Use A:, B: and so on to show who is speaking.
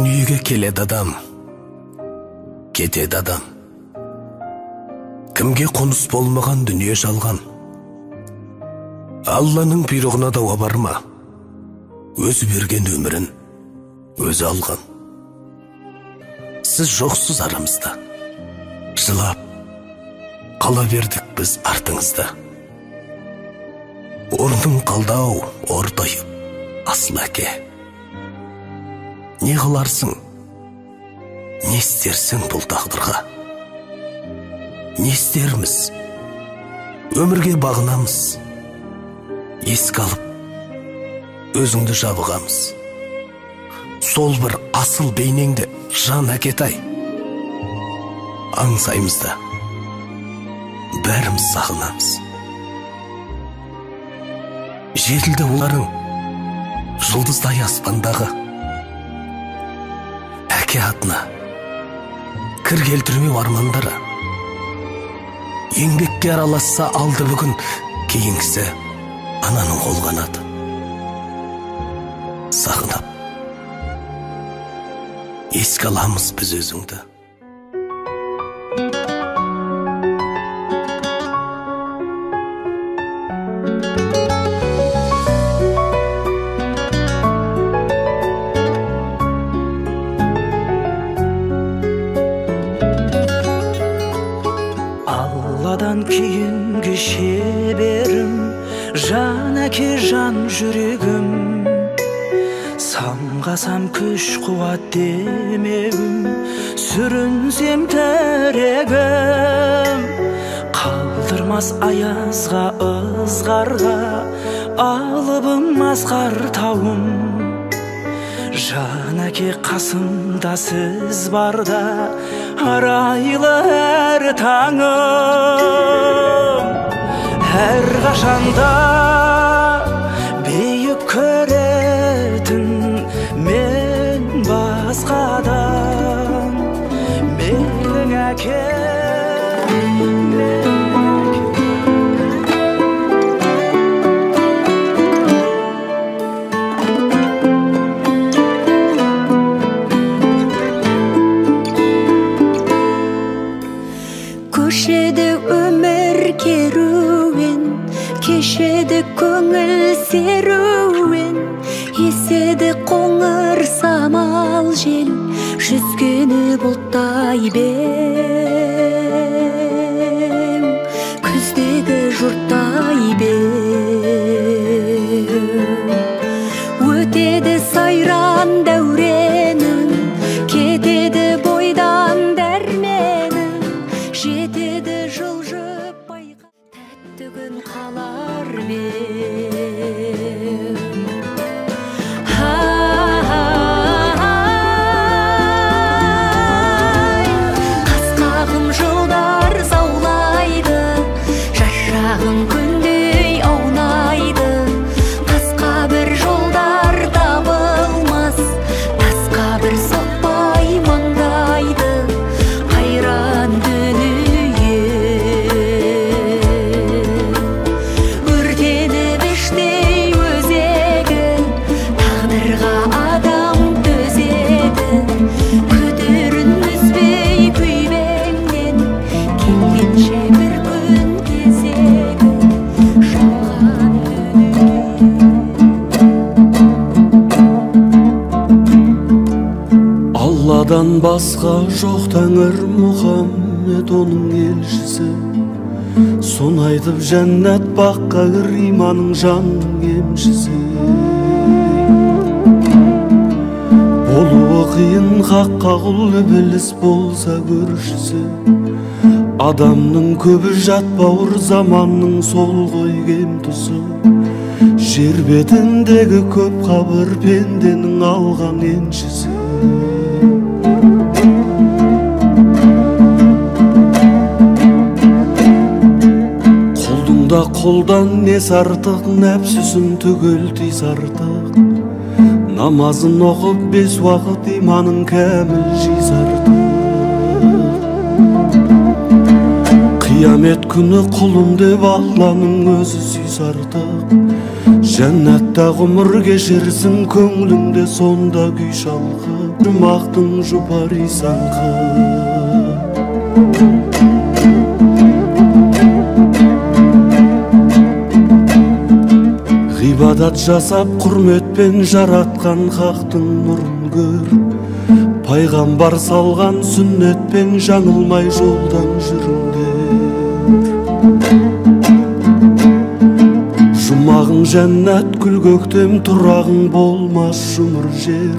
A: Дүниеге келеді адам, кетеді адам. Кімге қоныс болмаған дүние жалған. Алланың бұйрығына дауа барма, өзі берген өмірін өзі алған. Сіз жоқсыз арамызда, жылап қала бердік біз артыңызда. Орның қалдау, ортайып, асыл әке. Не қыларсың, не істерсің бұл тағдырға? Не істерміз, өмірге бағынамыз, еске алып, өзіңді жабығамыз. Сол бір асыл бейнеңді жан әкетай, аңсаймыз да, бәріміз сағынамыз. Жетілді оларың, жұлдыздай аспандағы, әке атына кір келтірмеу армандары. Еңбекке араласса алды бүгін, кейінгісі ананың қолғанаты. Сағынап, еске аламыз біз өзіңді.
B: Алладан кейінгі шеберім, жан әке жан жүрегім. Самғасам күш қуат демеуім, сүрінсем тірегім. Қалдырмас аязға, ызғарға, алыбым асқар тауым. Жан әке қасымда сіз барда, арайлы әр таңым. Әр қашанда бейік көретін мен басқадан. Менің әкем,
C: көшеді өмір керуен, кешеді көңіл серуен, еседі қоңыр самал жел, жүзгені бұлттай беу, күздегі жұрттай беу. Өтеді сайран дәуренің, кетеді бойдан дәрменің, жетеді жылжып байға, тәтті күн қалар беу. Қасқағым жылдар заулайды, жашағым күндей аунайды. Тасқа бір жолдар табылмас, тасқа бір соқпай маңдайды. Қайран дүние өртеніп іштей өзегі, тағдырға адам төзеді. Күдерін үзбей күйбеңнен, келгенше бір күн кезегі, жалған дүние.
D: Алладан басқа жоқ тәңір Мұхаммед оның елшісі. Соны айтып жәннат баққа кір, иманың жанның емшісі. Болуы қиын хаққа құл, ібіліс болса көршісі. Адамның көбі жат бауыр, заманның сол ғой кем тұсы. Жер бетіндегі көп қабір, пенденің алған еншісі. Құлдыңда құлдан нес артық, нәпсісін түгел тиз артық. Намазын оқып 5 уақыт, иманың кәміл жиз артық. Қиямет күні құлым деп Алланың өзі сүйс артық. Жәннатта ғұмыр кешерсің, көңліңде сонда күй шалқы, жұмақтың жұпар исаңқы. Ғибадат жасап құрметпен жаратқан хақтың нұрын көр, пайғамбар салған сүннетпен жаңылмай жолдан жүріңдер. Жұмағың жәннат, күл көктем, тұрағың болмас жұмыр жер.